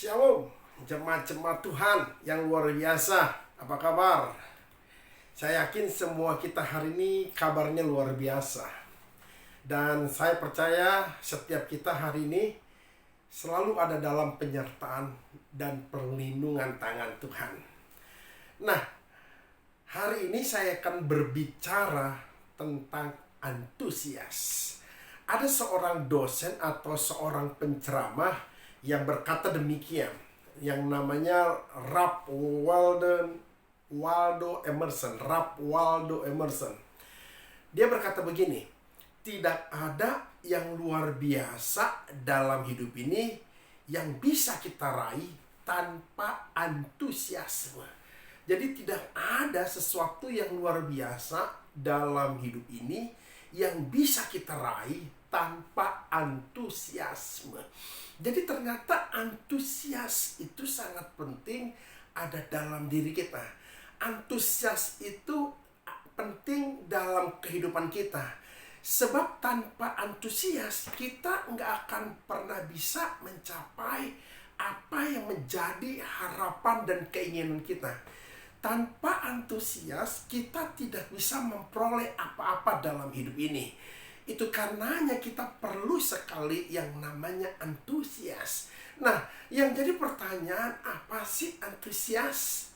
Shalom, jemaat-jemaat Tuhan yang luar biasa. Apa kabar? Saya yakin semua kita hari ini kabarnya luar biasa. Dan saya percaya setiap kita hari ini selalu ada dalam penyertaan dan perlindungan tangan Tuhan. Nah, hari ini saya akan berbicara tentang antusias. Ada seorang dosen atau seorang penceramah yang berkata demikian, yang namanya Ralph Waldo Emerson. Dia berkata begini, tidak ada yang luar biasa dalam hidup ini yang bisa kita raih tanpa antusiasme. Jadi tidak ada sesuatu yang luar biasa dalam hidup ini yang bisa kita raih tanpa antusiasme. Jadi ternyata antusias itu sangat penting ada dalam diri kita. Antusias itu penting dalam kehidupan kita. Sebab tanpa antusias kita nggak akan pernah bisa mencapai apa yang menjadi harapan dan keinginan kita. Tanpa antusias kita tidak bisa memperoleh apa-apa dalam hidup ini. Itu karenanya kita perlu sekali yang namanya antusias. Nah, yang jadi pertanyaan, apa sih antusias?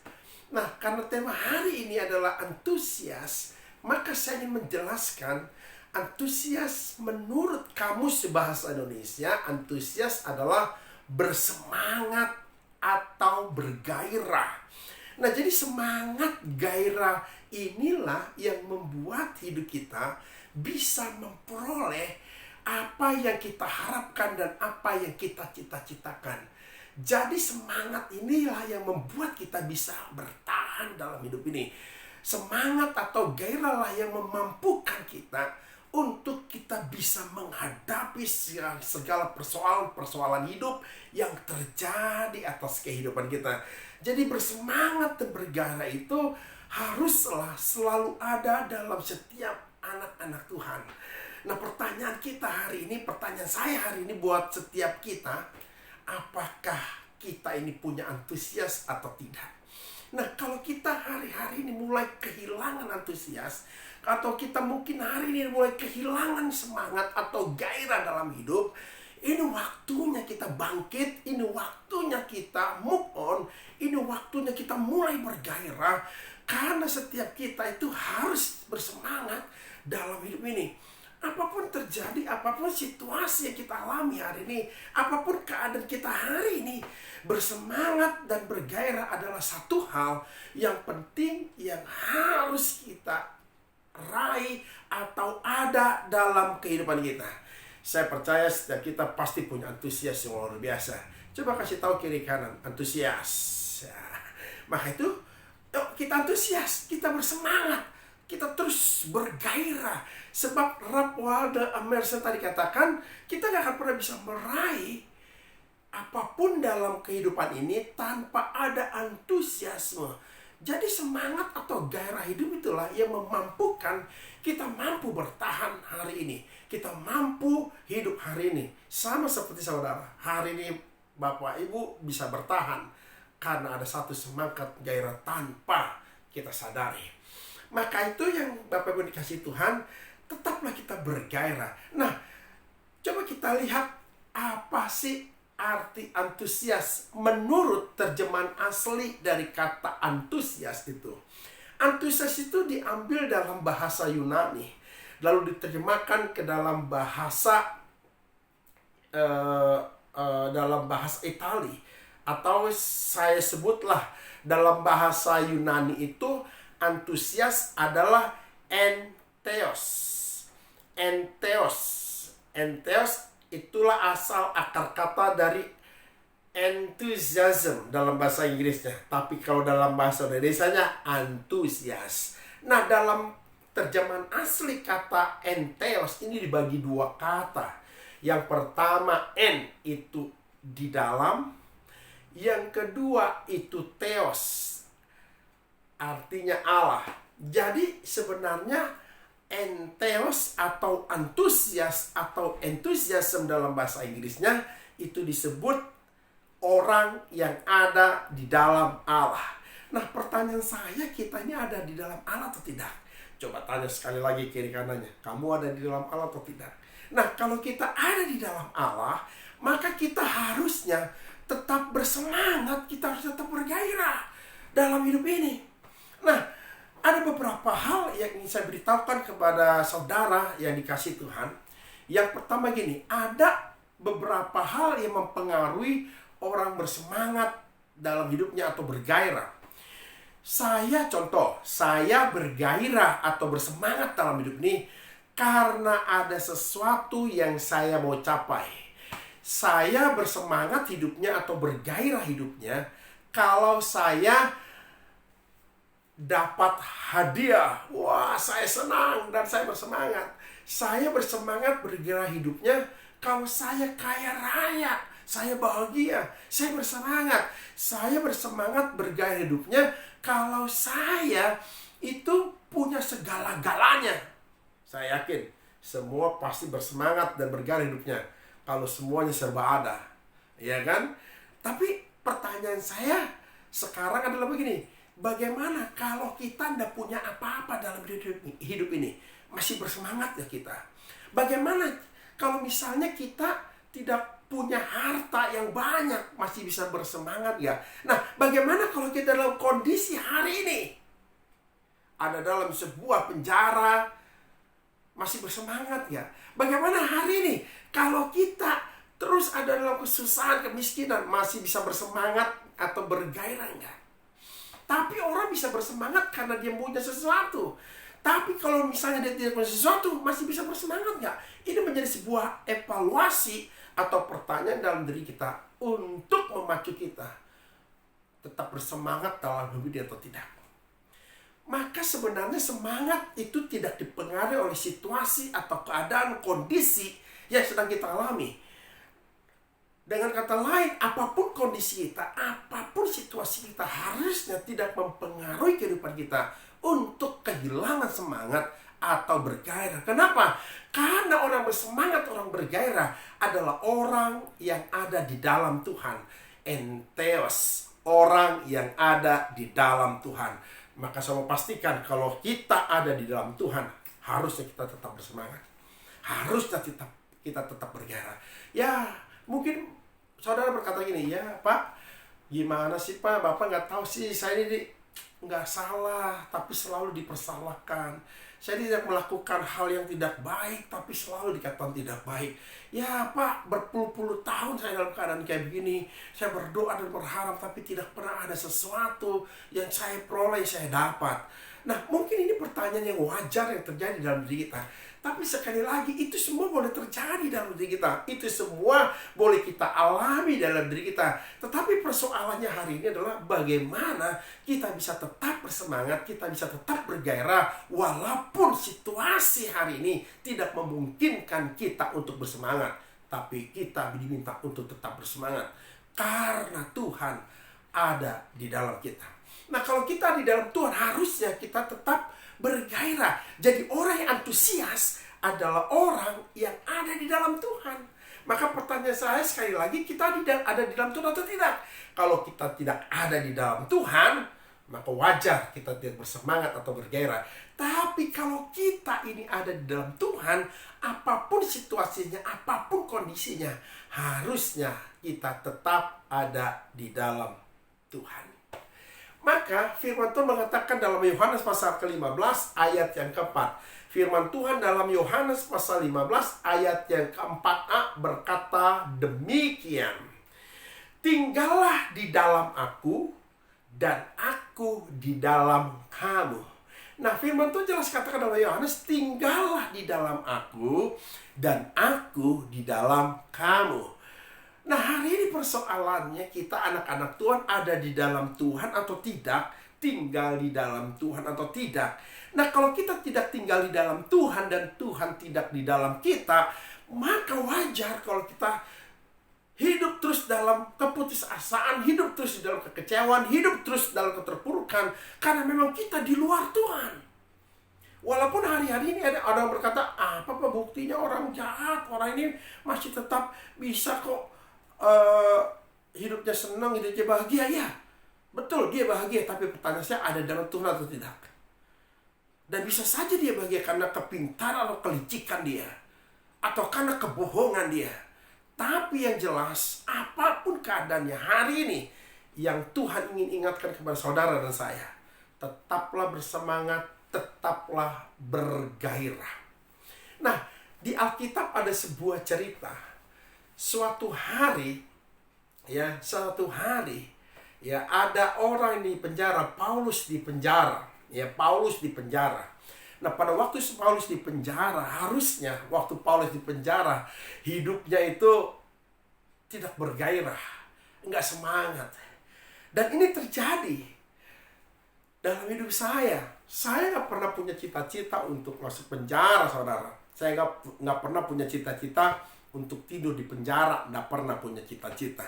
Nah, karena tema hari ini adalah antusias, maka saya ingin menjelaskan antusias menurut Kamus Bahasa Indonesia. Antusias adalah bersemangat atau bergairah. Nah, jadi semangat gairah inilah yang membuat hidup kita bisa memperoleh apa yang kita harapkan dan apa yang kita cita-citakan. Jadi semangat inilah yang membuat kita bisa bertahan dalam hidup ini. Semangat atau gairahlah yang memampukan kita untuk kita bisa menghadapi segala persoalan-persoalan hidup yang terjadi atas kehidupan kita. Jadi bersemangat dan bergairah itu haruslah selalu ada dalam setiap anak-anak Tuhan. Nah, pertanyaan kita hari ini, pertanyaan saya hari ini buat setiap kita, apakah kita ini punya antusias atau tidak? Nah, kalau kita hari-hari ini mulai kehilangan antusias, atau kita mungkin hari ini mulai kehilangan semangat atau gairah dalam hidup, ini waktunya kita bangkit, ini waktunya kita move on, ini waktunya kita mulai bergairah, karena setiap kita itu harus bersemangat dalam hidup ini. Apapun terjadi, apapun situasi yang kita alami hari ini, apapun keadaan kita hari ini, bersemangat dan bergairah adalah satu hal yang penting yang harus kita raih atau ada dalam kehidupan kita. Saya percaya setiap kita pasti punya antusias yang luar biasa. Coba kasih tahu kiri kanan, antusias. Maka itu, yuk kita antusias, kita bersemangat, kita terus bergairah. Sebab Ralph Waldo Emerson tadi katakan, kita gak akan pernah bisa meraih apapun dalam kehidupan ini tanpa ada antusiasme. Jadi semangat atau gairah hidup itulah yang memampukan kita mampu bertahan hari ini. Kita mampu hidup hari ini. Sama seperti saudara, hari ini Bapak Ibu bisa bertahan karena ada satu semangat gairah tanpa kita sadari. Maka itu yang Bapak Ibu dikasih Tuhan, tetaplah kita bergairah. Nah, coba kita lihat apa sih arti antusias menurut terjemahan asli dari kata antusias itu. Antusias itu diambil dalam bahasa Yunani, lalu diterjemahkan ke dalam bahasa Itali, atau saya sebutlah dalam bahasa Yunani itu antusias adalah entheos. Entheos itulah asal akar kata dari enthusiasm dalam bahasa Inggrisnya. Tapi kalau dalam bahasa Indonesianya antusias. Nah, dalam terjemahan asli kata entheos ini dibagi dua kata. Yang pertama, en itu di dalam. Yang kedua itu theos, artinya Allah. Jadi sebenarnya entheos atau antusias atau enthusiasm dalam bahasa Inggrisnya itu disebut orang yang ada di dalam Allah. Nah, pertanyaan saya, kita ini ada di dalam Allah atau tidak? Coba tanya sekali lagi kiri kanannya, kamu ada di dalam Allah atau tidak? Nah, kalau kita ada di dalam Allah, maka kita harusnya tetap bersemangat, kita harus tetap bergairah dalam hidup ini. Nah, ada beberapa hal yang ingin saya beritahukan kepada saudara yang dikasihi Tuhan. Yang pertama gini, ada beberapa hal yang mempengaruhi orang bersemangat dalam hidupnya atau bergairah. Saya bergairah atau bersemangat dalam hidup ini karena ada sesuatu yang saya mau capai. Saya bersemangat hidupnya atau bergairah hidupnya kalau saya dapat hadiah. Wah, saya senang dan saya bersemangat. Saya bersemangat bergairah hidupnya kalau saya kaya raya, saya bahagia, saya bersemangat. Saya bersemangat bergairah hidupnya kalau saya itu punya segala-galanya. Saya yakin semua pasti bersemangat dan bergairah hidupnya kalau semuanya serba ada, ya kan? Tapi pertanyaan saya sekarang adalah begini, bagaimana kalau kita tidak punya apa-apa dalam hidup ini? Masih bersemangat ya kita? Bagaimana kalau misalnya kita tidak punya harta yang banyak, masih bisa bersemangat ya? Nah, bagaimana kalau kita dalam kondisi hari ini ada dalam sebuah penjara, masih bersemangat ya? Bagaimana hari ini kalau kita terus ada dalam kesusahan, kemiskinan, masih bisa bersemangat atau bergairah enggak? Tapi orang bisa bersemangat karena dia punya sesuatu. Tapi kalau misalnya dia tidak punya sesuatu, masih bisa bersemangat nggak? Ini menjadi sebuah evaluasi atau pertanyaan dalam diri kita untuk memacu kita tetap bersemangat dalam hidup ini atau tidak. Maka sebenarnya semangat itu tidak dipengaruhi oleh situasi atau keadaan kondisi yang sedang kita alami. Dengan kata lain, apapun kondisi kita, apapun situasi kita, harusnya tidak mempengaruhi kehidupan kita untuk kehilangan semangat atau bergairah. Kenapa? Karena orang bersemangat, orang bergairah adalah orang yang ada di dalam Tuhan. Entheos, orang yang ada di dalam Tuhan. Maka saya mau pastikan kalau kita ada di dalam Tuhan, harusnya kita tetap bersemangat. Harusnya kita tetap bergairah. Ya, mungkin saudara berkata gini, ya Pak, gimana sih Pak? Bapak nggak tahu sih, saya ini nggak salah, tapi selalu dipersalahkan. Saya tidak melakukan hal yang tidak baik, tapi selalu dikatakan tidak baik. Ya Pak, berpuluh-puluh tahun saya dalam keadaan kayak begini. Saya berdoa dan berharap, tapi tidak pernah ada sesuatu yang saya peroleh, saya dapat. Nah, mungkin ini pertanyaan yang wajar yang terjadi dalam diri kita. Tapi sekali lagi, itu semua boleh terjadi dalam diri kita. Itu semua boleh kita alami dalam diri kita. Tetapi persoalannya hari ini adalah bagaimana kita bisa tetap bersemangat, kita bisa tetap bergairah, walaupun situasi hari ini tidak memungkinkan kita untuk bersemangat. Tapi kita diminta untuk tetap bersemangat, karena Tuhan ada di dalam kita. Nah, kalau kita di dalam Tuhan, harusnya kita tetap bergairah. Jadi orang yang antusias adalah orang yang ada di dalam Tuhan. Maka pertanyaan saya sekali lagi, kita ada di dalam Tuhan atau tidak? Kalau kita tidak ada di dalam Tuhan, maka wajar kita tidak bersemangat atau bergairah. Tapi kalau kita ini ada di dalam Tuhan, apapun situasinya, apapun kondisinya, harusnya kita tetap ada di dalam Tuhan. Maka firman Tuhan mengatakan dalam Yohanes pasal ke-15 ayat yang keempat. Firman Tuhan dalam Yohanes pasal 15 ayat yang keempat-a berkata demikian. Tinggallah di dalam aku dan aku di dalam kamu. Nah, firman Tuhan jelas katakan dalam Yohanes, tinggallah di dalam aku dan aku di dalam kamu. Nah, hari ini persoalannya kita anak-anak Tuhan ada di dalam Tuhan atau tidak, tinggal di dalam Tuhan atau tidak. Nah, kalau kita tidak tinggal di dalam Tuhan dan Tuhan tidak di dalam kita, maka wajar kalau kita hidup terus dalam keputusasaan, hidup terus di dalam kekecewaan, hidup terus dalam keterpurukan, karena memang kita di luar Tuhan. Walaupun hari-hari ini ada orang berkata, apa buktinya orang jahat, orang ini masih tetap bisa kok hidupnya senang, hidupnya bahagia, ya. Betul, dia bahagia, tapi pertanyaan saya, ada dalam Tuhan atau tidak? Dan bisa saja dia bahagia karena kepintaran atau kelicikan dia, atau karena kebohongan dia. Tapi yang jelas, apapun keadaannya hari ini, yang Tuhan ingin ingatkan kepada saudara dan saya, tetaplah bersemangat, tetaplah bergairah. Nah, di Alkitab ada sebuah cerita. Suatu hari, ada orang di penjara, Paulus di penjara. Paulus di penjara. Nah, pada waktu Paulus di penjara, harusnya waktu Paulus di penjara, hidupnya itu tidak bergairah, enggak semangat. Dan ini terjadi dalam hidup saya. Saya nggak pernah punya cita-cita untuk masuk penjara, saudara. Saya nggak pernah punya cita-cita untuk tidur di penjara, nggak pernah punya cita-cita.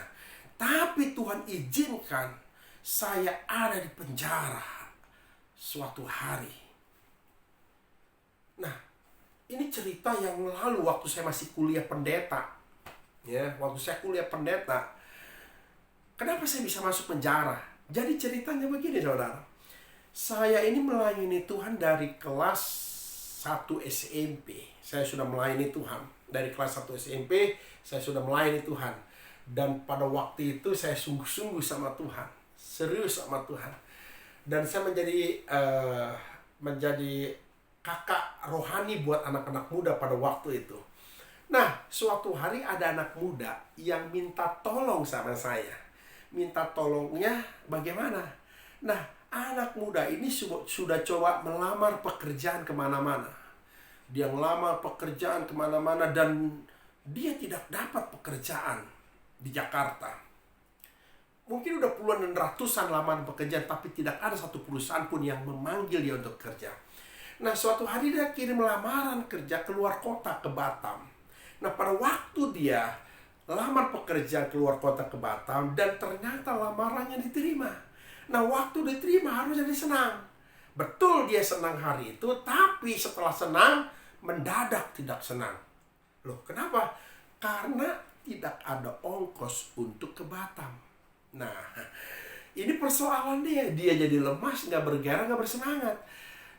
Tapi Tuhan izinkan saya ada di penjara suatu hari. Nah, ini cerita yang lalu waktu saya masih kuliah pendeta. Waktu saya kuliah pendeta, kenapa saya bisa masuk penjara? Jadi ceritanya begini, saudara. Saya ini melayani Tuhan dari kelas 1 SMP. Saya sudah melayani Tuhan. Dari kelas 1 SMP, saya sudah melayani Tuhan. Dan pada waktu itu saya sungguh-sungguh sama Tuhan. Serius sama Tuhan. Dan saya menjadi kakak rohani buat anak-anak muda pada waktu itu. Nah, suatu hari ada anak muda yang minta tolong sama saya. Minta tolongnya bagaimana? Nah, anak muda ini sudah coba melamar pekerjaan kemana-mana. Dia melamar pekerjaan kemana-mana dan dia tidak dapat pekerjaan di Jakarta. Mungkin udah puluhan dan ratusan lamaran pekerjaan, tapi tidak ada satu perusahaan pun yang memanggil dia untuk kerja. Nah, suatu hari dia kirim lamaran kerja keluar kota ke Batam. Nah, pada waktu dia lamar pekerjaan keluar kota ke Batam, dan ternyata lamarannya diterima. Nah, waktu diterima harusnya dia senang. Betul, dia senang hari itu, tapi setelah senang, mendadak tidak senang. Loh, kenapa? Karena tidak ada ongkos untuk ke Batam. Nah, ini persoalan dia. Dia jadi lemas, nggak bergairah, nggak bersemangat.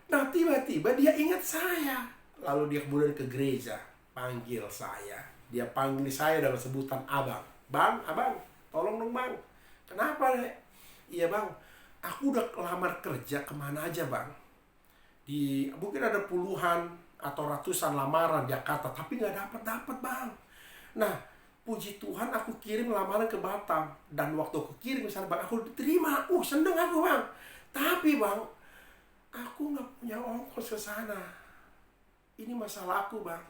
Nah, tiba-tiba dia ingat saya. Lalu dia kemudian ke gereja, panggil saya. Dia panggil saya dengan sebutan abang. Bang, abang, tolong dong bang. Kenapa, Dek? Iya bang, aku udah lamar kerja kemana aja bang. Mungkin ada puluhan atau ratusan lamaran Jakarta, tapi nggak dapat bang. Nah, puji Tuhan aku kirim lamaran ke Batam. Dan waktu aku kirim misalnya bang, aku diterima. Seneng aku bang. Tapi bang, aku nggak punya ongkos ke sana. Ini masalah aku bang.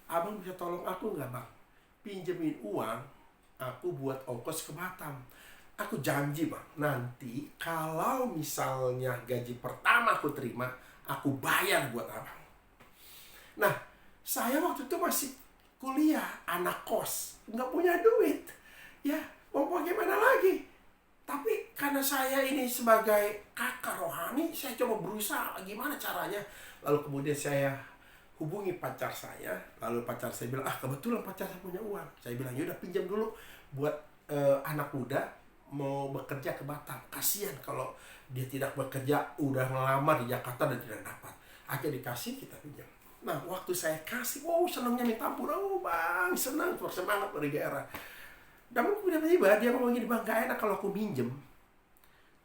Abang bisa tolong aku nggak bang? Pinjemin uang, aku buat ongkos ke Batam. Aku janji bang, nanti kalau misalnya gaji pertama aku terima, aku bayar buat abang. Nah, saya waktu itu masih kuliah, anak kos, nggak punya duit. Ya, mau bagaimana lagi? Tapi karena saya ini sebagai kakak rohani, saya coba berusaha gimana caranya. Lalu kemudian saya hubungi pacar saya. Lalu pacar saya bilang, kebetulan pacar saya punya uang. Saya bilang, yaudah pinjam dulu buat anak muda mau bekerja ke Batam. Kasihan kalau dia tidak bekerja, udah ngelamar di Jakarta dan tidak dapat. Akhirnya dikasih, kita pinjam. Nah, waktu saya kasih, senangnya minta ampun. Bang, senang, semangat bergairah. Dan tiba-tiba dia ngomong gini, bang, gak enak kalau aku minjem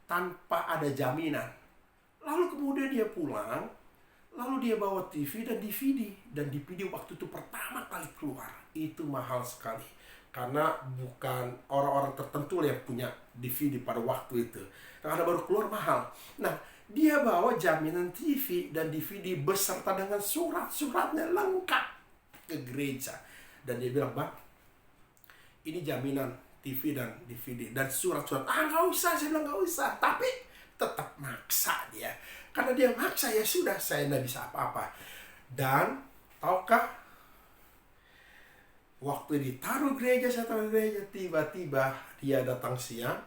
tanpa ada jaminan. Lalu kemudian dia pulang, lalu dia bawa TV dan DVD. Dan DVD waktu itu pertama kali keluar, itu mahal sekali. Karena bukan orang-orang tertentu yang punya DVD pada waktu itu. Karena baru keluar mahal. Nah, dia bawa jaminan TV dan DVD beserta dengan surat-suratnya lengkap ke gereja. Dan dia bilang, bang, ini jaminan TV dan DVD dan surat-surat. Nggak usah, saya bilang nggak usah. Tapi tetap maksa dia. Karena dia maksa, ya sudah, saya nggak bisa apa-apa. Dan tahukah, waktu ditaruh gereja, saya taruh gereja, tiba-tiba dia datang siang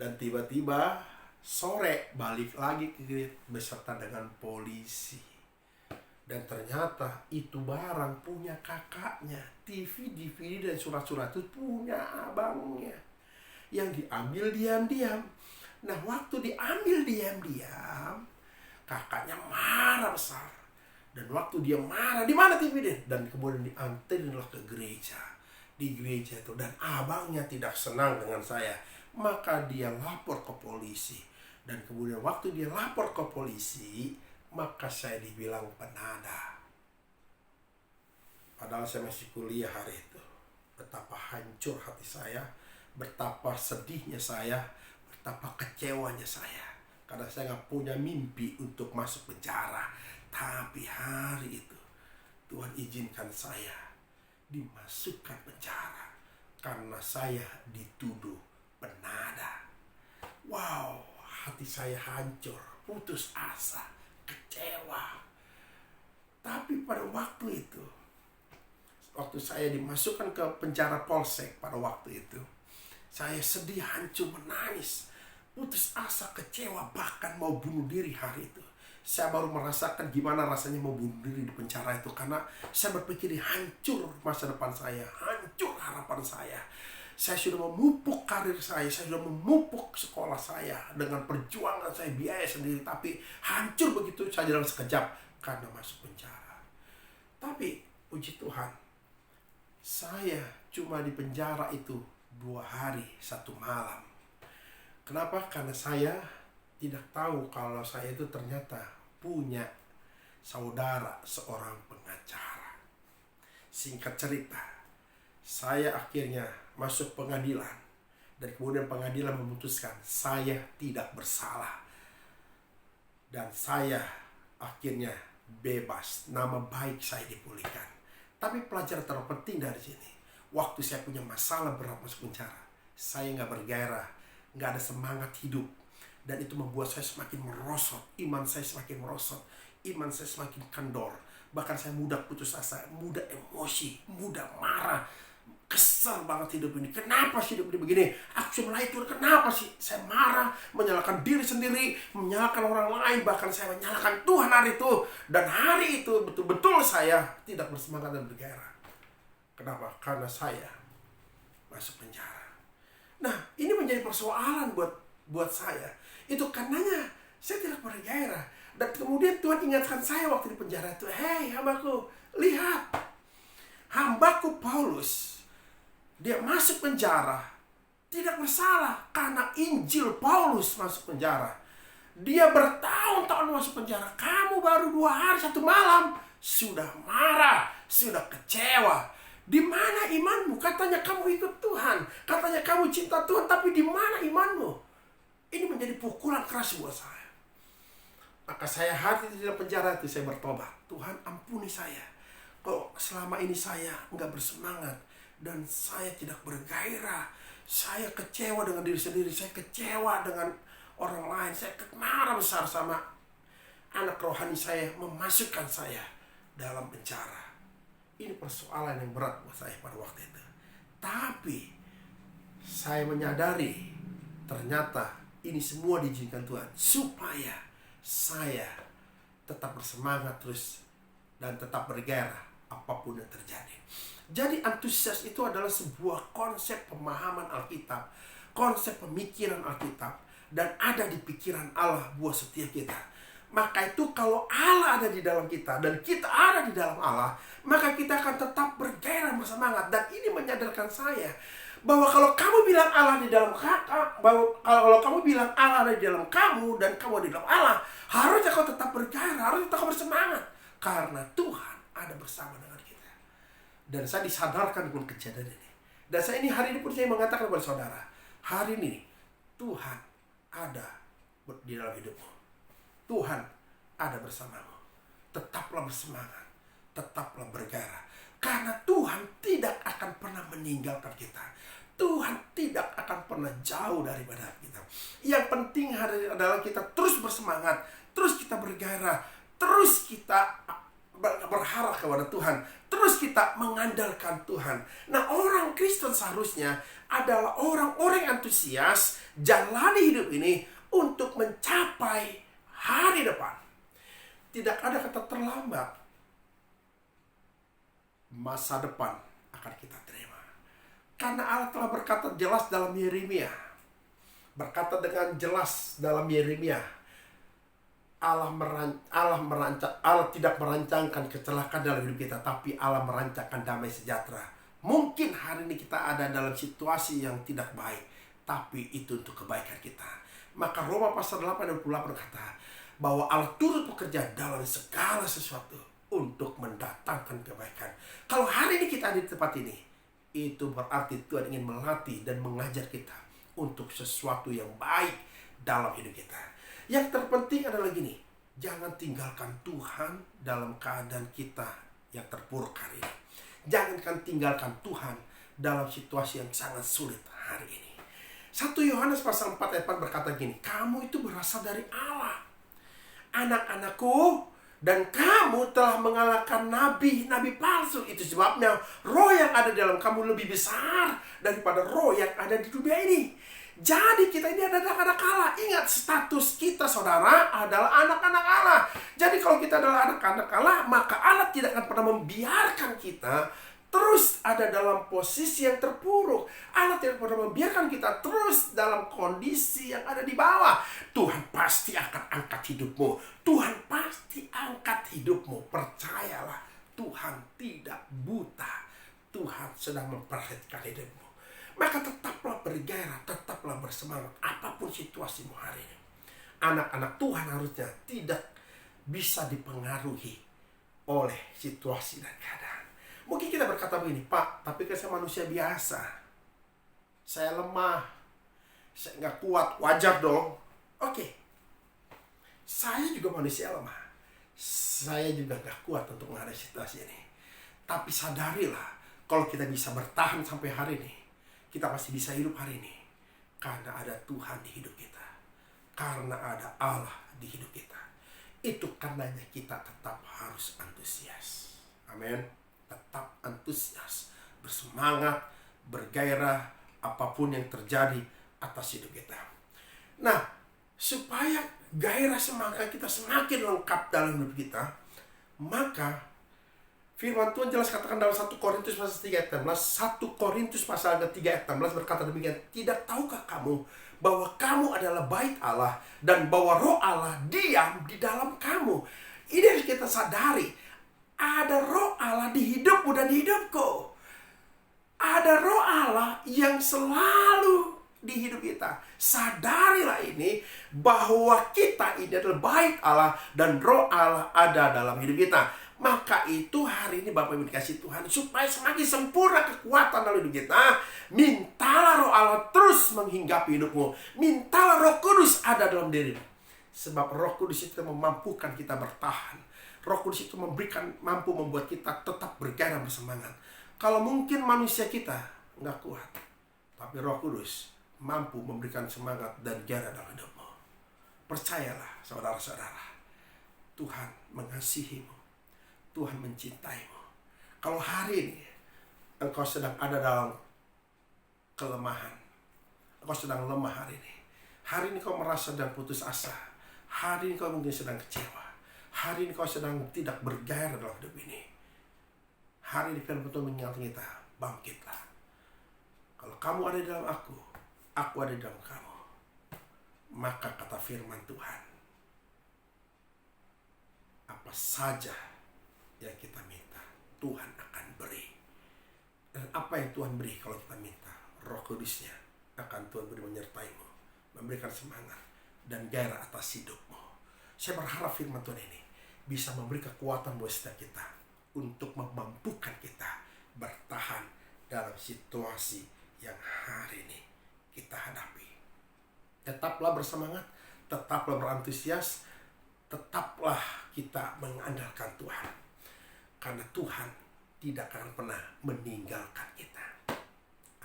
dan tiba-tiba sore balik lagi ke gereja beserta dengan polisi. Dan ternyata itu barang punya kakaknya. TV, DVD, dan surat-surat itu punya abangnya. yang diambil diam-diam. Nah, waktu diambil diam-diam, kakaknya marah besar. Dan waktu dia marah, di mana TV dia? Dan kemudian diantarinlah ke gereja. Di gereja itu, dan abangnya tidak senang dengan saya, maka dia lapor ke polisi. Dan kemudian waktu dia lapor ke polisi, maka saya dibilang penada. Padahal saya masih kuliah hari itu. Betapa hancur hati saya, betapa sedihnya saya, betapa kecewanya saya. Karena saya nggak punya mimpi untuk masuk penjara. Tapi hari itu Tuhan izinkan saya dimasukkan penjara karena saya dituduh penada. Wow, hati saya hancur, putus asa, kecewa. Tapi pada waktu itu, waktu saya dimasukkan ke penjara polsek pada waktu itu, saya sedih, hancur, menangis, putus asa, kecewa, bahkan mau bunuh diri hari itu. Saya baru merasakan gimana rasanya mau bunuh diri di penjara itu. Karena saya berpikir hancur masa depan saya, hancur harapan saya. Saya sudah memupuk karir saya sudah memupuk sekolah saya dengan perjuangan saya, biaya sendiri. Tapi hancur begitu saja dalam sekejap karena masuk penjara. Tapi puji Tuhan, saya cuma di penjara itu 2 hari 1 malam. Kenapa? Karena saya tidak tahu kalau saya itu ternyata punya saudara seorang pengacara. Singkat cerita, saya akhirnya masuk pengadilan. Dan kemudian pengadilan memutuskan saya tidak bersalah. Dan saya akhirnya bebas. Nama baik saya dipulihkan. Tapi pelajaran terpenting dari sini, waktu saya punya masalah berat masuk penjara, saya nggak bergairah, nggak ada semangat hidup. Dan itu membuat saya semakin merosot, iman saya semakin merosot, iman saya semakin kendor. Bahkan saya mudah putus asa, mudah emosi, mudah marah. Kesel banget hidup ini. Kenapa sih hidup ini begini? Aku mulai itu, kenapa sih? Saya marah, menyalahkan diri sendiri, menyalahkan orang lain, bahkan saya menyalahkan Tuhan hari itu. Dan hari itu betul-betul saya tidak bersemangat dan bergairah. Kenapa? Karena saya masuk penjara. Nah, ini menjadi persoalan buat saya. Itu karenanya saya tidak bergairah. Dan kemudian Tuhan ingatkan saya waktu di penjara itu, hei hambaku, lihat, hambaku Paulus, dia masuk penjara tidak bersalah karena Injil Paulus masuk penjara. Dia bertahun-tahun masuk penjara. Kamu baru 2 hari 1 malam sudah marah, sudah kecewa. Di mana imanmu? Katanya kamu ikut Tuhan, katanya kamu cinta Tuhan, tapi di mana imanmu? Ini menjadi pukulan keras buat saya. Maka saya hati di dalam penjara itu saya bertobat. Tuhan ampuni saya. Kok selama ini saya nggak bersemangat dan saya tidak bergairah. Saya kecewa dengan diri sendiri. Saya kecewa dengan orang lain. Saya marah besar sama anak rohani saya memasukkan saya dalam penjara. Ini persoalan yang berat buat saya pada waktu itu. Tapi saya menyadari ternyata ini semua diizinkan Tuhan supaya saya tetap bersemangat terus dan tetap bergairah apapun yang terjadi. Jadi antusias itu adalah sebuah konsep pemahaman Alkitab, konsep pemikiran Alkitab, dan ada di pikiran Allah buat setiap kita. Maka itu kalau Allah ada di dalam kita dan kita ada di dalam Allah, maka kita akan tetap bergairah, bersemangat. Dan ini menyadarkan saya bahwa kalau kamu bilang Allah di dalam kalau kamu bilang Allah ada di dalam kamu dan kamu di dalam Allah, harusnya kau tetap bergairah, harusnya kau bersemangat karena Tuhan ada bersama dengan kita. Dan saya disadarkan dengan kejadian ini. Dan saya ini hari ini pun saya mengatakan kepada saudara, hari ini Tuhan ada di dalam hidupmu. Tuhan ada bersamamu. Tetaplah bersemangat, tetaplah bergairah. Karena Tuhan tidak akan pernah meninggalkan kita. Tuhan tidak akan pernah jauh daripada kita. Yang penting adalah kita terus bersemangat, terus kita bergairah, terus kita berharap kepada Tuhan, terus kita mengandalkan Tuhan. Nah, orang Kristen seharusnya adalah orang-orang yang antusias jalani hidup ini untuk mencapai hari depan. Tidak ada kata terlambat. Masa depan akan kita terima. Karena Allah telah berkata jelas dalam Yeremia berkata dengan jelas dalam Yeremia, Allah tidak merancangkan kecelakaan dalam hidup kita, tapi Allah merancangkan damai sejahtera. Mungkin hari ini kita ada dalam situasi yang tidak baik, tapi itu untuk kebaikan kita. Maka Roma pasal 8 ayat 28 berkata bahwa Allah turut bekerja dalam segala sesuatu untuk mendatangkan kebaikan. Kalau hari ini kita ada di tempat ini, itu berarti Tuhan ingin melatih dan mengajar kita untuk sesuatu yang baik dalam hidup kita. Yang terpenting adalah gini, jangan tinggalkan Tuhan dalam keadaan kita yang terpuruk hari ini. Jangan tinggalkan Tuhan dalam situasi yang sangat sulit hari ini. 1 Yohanes pasal 4 ayat 4 berkata gini, kamu itu berasal dari Allah, anak-anakku, dan kamu telah mengalahkan nabi-nabi palsu. Itu sebabnya roh yang ada dalam kamu lebih besar daripada roh yang ada di dunia ini. Jadi kita ini adalah anak Allah. Ingat, status kita saudara adalah anak-anak Allah. Jadi kalau kita adalah anak-anak Allah, maka Allah tidak akan pernah membiarkan kita terus ada dalam posisi yang terpuruk. Allah tidak pernah membiarkan kita terus dalam kondisi yang ada di bawah. Tuhan pasti akan angkat hidupmu. Tuhan pasti angkat hidupmu. Percayalah, Tuhan tidak buta. Tuhan sedang memperhatikan hidupmu. Maka tetaplah bergairah, tetaplah bersemangat apapun situasimu hari ini. Anak-anak Tuhan harusnya tidak bisa dipengaruhi oleh situasi dan keadaan. Mungkin kita berkata begini, Pak, tapi kan saya manusia biasa. Saya lemah. Saya nggak kuat, wajar dong. Oke. Saya juga manusia lemah. Saya juga nggak kuat untuk menghadapi situasi ini. Tapi sadarilah, kalau kita bisa bertahan sampai hari ini, kita masih bisa hidup hari ini. Karena ada Tuhan di hidup kita. Karena ada Allah di hidup kita. Itu karenanya kita tetap harus antusias. Amin. Tetap antusias, bersemangat, bergairah apapun yang terjadi atas hidup kita. Nah, supaya gairah semangat kita semakin lengkap dalam hidup kita, maka firman Tuhan jelas katakan dalam 1 Korintus pasal 3 ayat 16, 1 Korintus pasal 3 ayat 16 berkata demikian, tidak tahukah kamu bahwa kamu adalah bait Allah dan bahwa roh Allah diam di dalam kamu. Ini harus kita sadari. Ada roh Allah di hidupmu dan di hidupku. Ada roh Allah yang selalu di hidup kita. Sadarilah ini, bahwa kita ini adalah bait Allah dan roh Allah ada dalam hidup kita. Maka itu hari ini Bapak Ibu dikasih Tuhan, supaya semakin sempurna kekuatan dalam hidup kita, mintalah roh Allah terus menghinggapi hidupmu. Mintalah Roh Kudus ada dalam dirimu. Sebab Roh Kudus itu memampukan kita bertahan. Roh Kudus itu mampu membuat kita tetap bergairah, bersemangat. Kalau mungkin manusia kita nggak kuat, tapi Roh Kudus mampu memberikan semangat dan gairah dalam hidupmu. Percayalah saudara-saudara, Tuhan mengasihimu. Tuhan mencintaimu. Kalau hari ini engkau sedang ada dalam kelemahan, engkau sedang lemah hari ini kau merasa dan putus asa, hari ini kau mungkin sedang kecewa, hari ini kau sedang tidak bergairah dalam hidup ini, hari ini firman Tuhan mengingatkan kita, bangkitlah. Kalau kamu ada di dalam aku ada di dalam kamu, maka kata firman Tuhan, apa saja yang kita minta, Tuhan akan beri. Dan apa yang Tuhan beri kalau kita minta? Roh Kudusnya akan Tuhan beri menyertaimu, memberikan semangat dan gairah atas hidupmu. Saya berharap firman Tuhan ini bisa memberi kekuatan buat setiap kita untuk memampukan kita bertahan dalam situasi yang hari ini kita hadapi. Tetaplah bersemangat, tetaplah berantusias, tetaplah kita mengandalkan Tuhan. Karena Tuhan tidak akan pernah meninggalkan kita.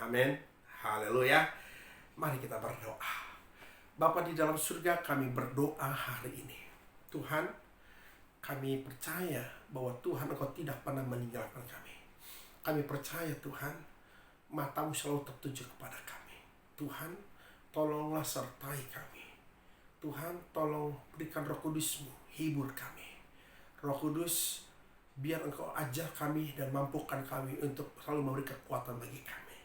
Amin. Haleluya. Mari kita berdoa. Bapa di dalam surga, kami berdoa hari ini. Tuhan, kami percaya bahwa Tuhan Engkau tidak pernah meninggalkan kami. Kami percaya Tuhan, matamu selalu tertuju kepada kami. Tuhan, tolonglah sertai kami. Tuhan, tolong berikan Roh Kudus-Mu, hibur kami. Roh Kudus, biar Engkau ajar kami dan mampukan kami untuk selalu memberi kekuatan bagi kami.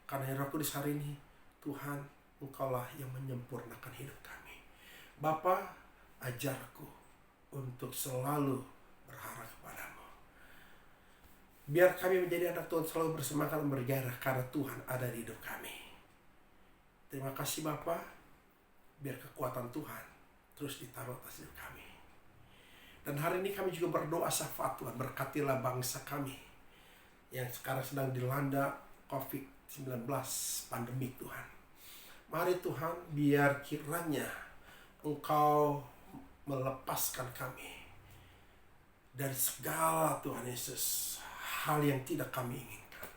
Karena Roh Kudus hari ini, Tuhan, Engkaulah yang menyempurnakan hidup kami. Bapa, ajarku untuk selalu berharap kepadamu. Biar kami menjadi anak Tuhan selalu bersemangat dan bergairah karena Tuhan ada di hidup kami. Terima kasih Bapa. Biar kekuatan Tuhan terus ditaruh atas hidup kami. Dan hari ini kami juga berdoa syafaat Tuhan, berkatilah bangsa kami yang sekarang sedang dilanda COVID-19 pandemi Tuhan. Mari Tuhan, biar kiranya Engkau melepaskan kami dari segala Tuhan Yesus hal yang tidak kami inginkan.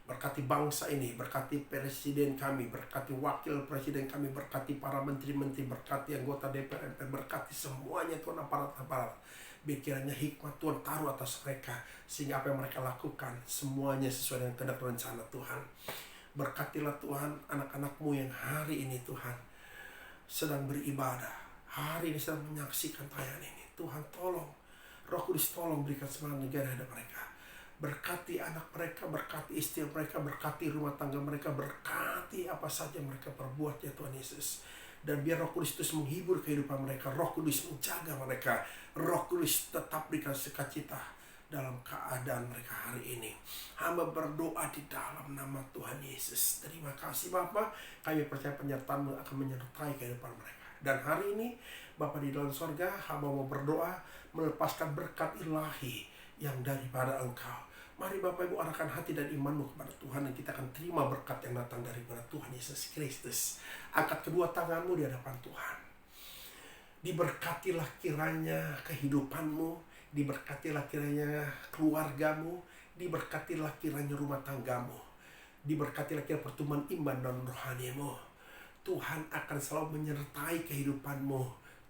Berkati bangsa ini, berkati presiden kami, berkati wakil presiden kami, berkati para menteri-menteri, berkati anggota DPR, berkati semuanya Tuhan, aparat-aparat. Kiranya hikmat Tuhan taruh atas mereka, sehingga apa yang mereka lakukan semuanya sesuai dengan kehendak rencana Tuhan. Berkatilah Tuhan anak-anak-Mu yang hari ini Tuhan sedang beribadah, hari ini sedang menyaksikan tayangan ini. Tuhan tolong, Roh Kudus tolong berikan semangat negara hadap mereka. Berkati anak mereka, berkati istri mereka, berkati rumah tangga mereka, berkati apa saja mereka perbuat ya Tuhan Yesus. Dan biar Roh Kudus terus menghibur kehidupan mereka, Roh Kudus menjaga mereka, Roh Kudus tetap berikan sukacita dalam keadaan mereka hari ini. Hamba berdoa di dalam nama Tuhan Yesus. Terima kasih Bapa, kami percaya penyertaan-Mu akan menyertai kehidupan mereka. Dan hari ini Bapa di dalam sorga, hamba mau berdoa melepaskan berkat ilahi yang daripada Engkau. Mari Bapak Ibu arahkan hati dan imanmu kepada Tuhan, dan kita akan terima berkat yang datang daripada Tuhan Yesus Kristus. Angkat kedua tanganmu di hadapan Tuhan. Diberkatilah kiranya kehidupanmu, diberkatilah kiranya keluargamu, diberkatilah kiranya rumah tanggamu, diberkatilah kiranya pertumbuhan iman dan rohanimu. Tuhan akan selalu menyertai kehidupanmu.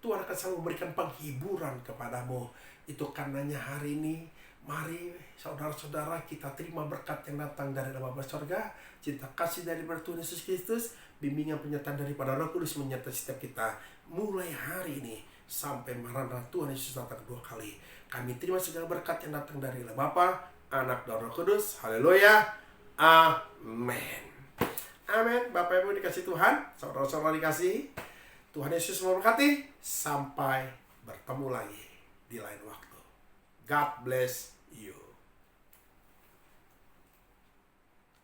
Tuhan akan selalu memberikan penghiburan kepadamu. Itu karenanya hari ini, mari saudara-saudara kita terima berkat yang datang dari Bapa Sorga, cinta kasih daripada Tuhan Yesus Kristus, bimbingan penyertaan daripada Roh Kudus menyertai setiap kita mulai hari ini sampai Maranatha Tuhan Yesus datang kedua kali. Kami terima segala berkat yang datang dari Bapa, Anak dan Roh Kudus. Haleluya. Amin. Amin. Bapak Ibu dikasih Tuhan, saudara-saudara dikasih, Tuhan Yesus memberkati. Sampai bertemu lagi di lain waktu. God bless you.